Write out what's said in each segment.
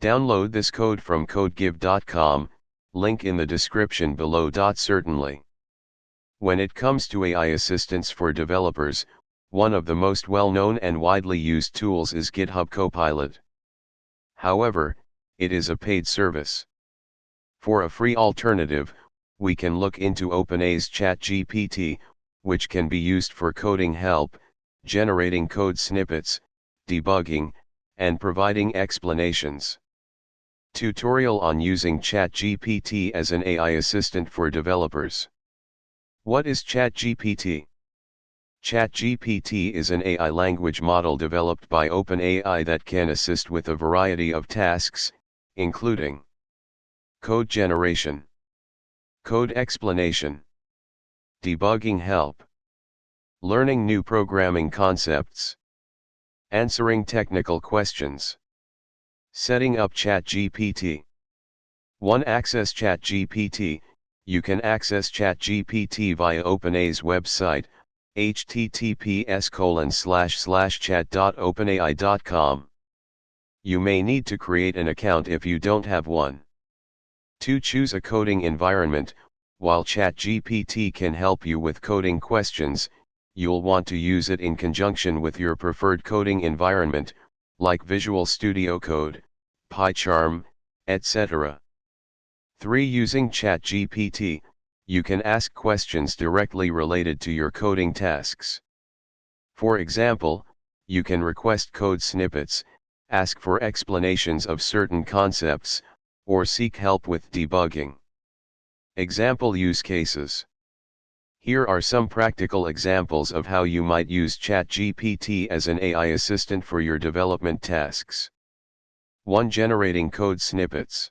Download this code from codegive.com, link in the description below. Certainly. When it comes to AI assistance for developers, one of the most well-known and widely used tools is GitHub Copilot. However, it is a paid service. For a free alternative, we can look into OpenAI's ChatGPT, which can be used for coding help, generating code snippets, debugging, and providing explanations. Tutorial on using ChatGPT as an AI assistant for developers. What is ChatGPT? ChatGPT is an AI language model developed by OpenAI that can assist with a variety of tasks, including code generation, code explanation, debugging help, learning new programming concepts, answering technical questions, setting up ChatGPT. 1. Access ChatGPT. You can access ChatGPT via OpenAI's website, https://chat.openai.com. You may need to create an account if you don't have one. 2. Choose a coding environment. While ChatGPT can help you with coding questions, you'll want to use it in conjunction with your preferred coding environment, like Visual Studio Code, PyCharm, etc. 3. Using ChatGPT, you can ask questions directly related to your coding tasks. For example, you can request code snippets, ask for explanations of certain concepts, or seek help with debugging. Example use cases. Here are some practical examples of how you might use ChatGPT as an AI assistant for your development tasks. 1. Generating code snippets.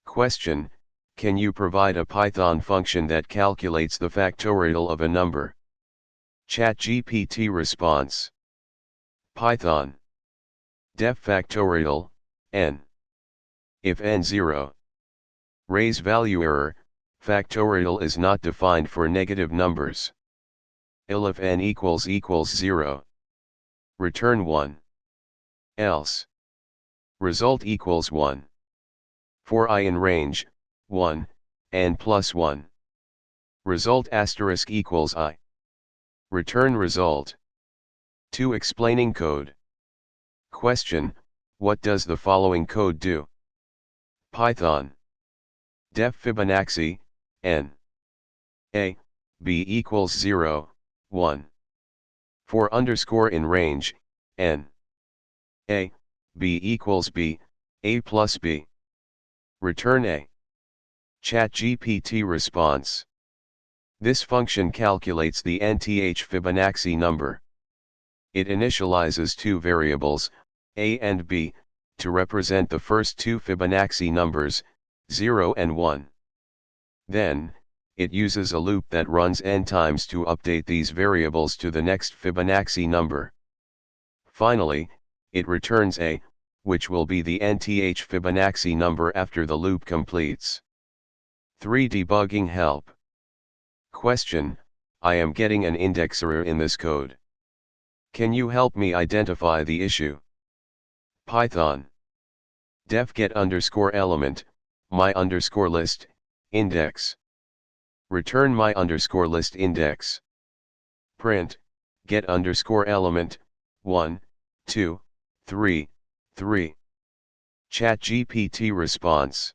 Question: can you provide a Python function that calculates the factorial of a number? ChatGPT response: Python. Def factorial, n. If n 0. Raise value error, factorial is not defined for negative numbers. If n equals 0. Return 1. Else. Result equals 1. For I in range, 1, n plus 1. Result asterisk equals I. Return result. 2. Explaining code. Question: what does the following code do? Python. Def Fibonacci, n. A, b equals 0, 1. For underscore in range, n. A, b equals b, a plus b. Return a. ChatGPT response: this function calculates the nth Fibonacci number. It initializes two variables, a and b, to represent the first two Fibonacci numbers, 0 and 1. Then, it uses a loop that runs n times to update these variables to the next Fibonacci number. Finally, it returns a, which will be the nth Fibonacci number after the loop completes. 3. Debugging help. Question: I am getting an index error in this code. Can you help me identify the issue? Python. Def get underscore element, my underscore list, index. Return my underscore list index. Print, get underscore element, 1, 2, 3, 3. ChatGPT response: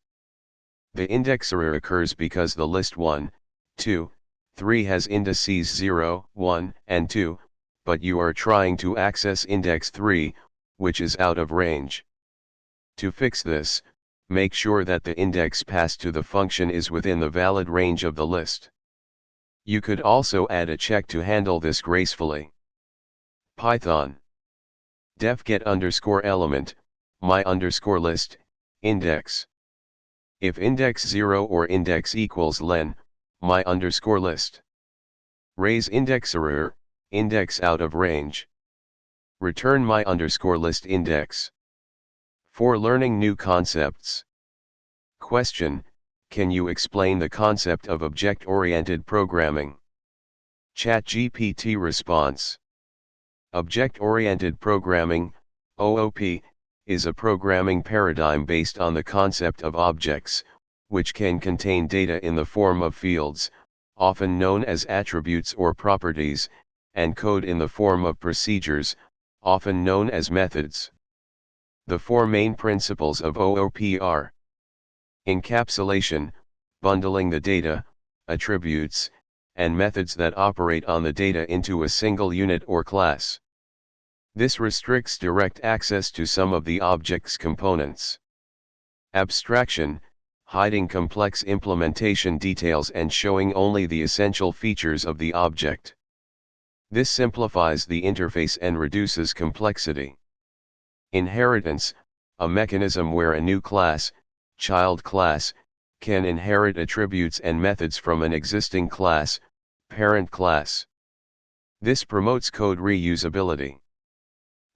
the index error occurs because the list 1, 2, 3 has indices 0, 1, and 2, but you are trying to access index 3, which is out of range. To fix this, make sure that the index passed to the function is within the valid range of the list. You could also add a check to handle this gracefully. Python. Def get underscore element, my underscore list, index. If index 0 or index equals len, my underscore list. Raise index error, index out of range. Return my underscore list index. For learning new concepts. Question: can you explain the concept of object-oriented programming? ChatGPT response: object-oriented programming, OOP, is a programming paradigm based on the concept of objects, which can contain data in the form of fields, often known as attributes or properties, and code in the form of procedures, often known as methods. The four main principles of OOP are encapsulation, bundling the data, attributes, and methods that operate on the data into a single unit or class. This restricts direct access to some of the object's components. Abstraction, hiding complex implementation details and showing only the essential features of the object. This simplifies the interface and reduces complexity. Inheritance, a mechanism where a new class, child class, can inherit attributes and methods from an existing class, parent class. This promotes code reusability.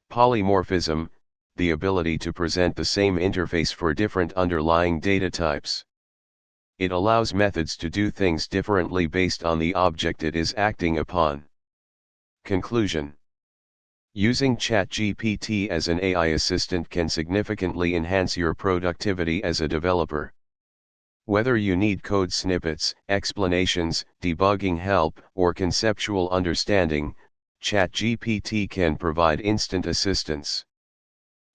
Polymorphism, the ability to present the same interface for different underlying data types. It allows methods to do things differently based on the object it is acting upon. Conclusion. Using ChatGPT as an AI assistant can significantly enhance your productivity as a developer. Whether you need code snippets, explanations, debugging help, or conceptual understanding, ChatGPT can provide instant assistance.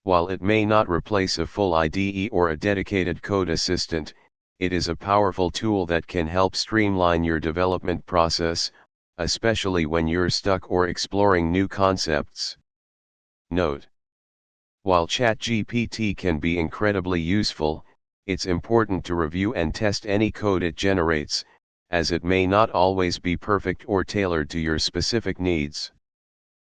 While it may not replace a full IDE or a dedicated code assistant, it is a powerful tool that can help streamline your development process, especially when you're stuck or exploring new concepts. Note: while ChatGPT can be incredibly useful, it's important to review and test any code it generates, as it may not always be perfect or tailored to your specific needs.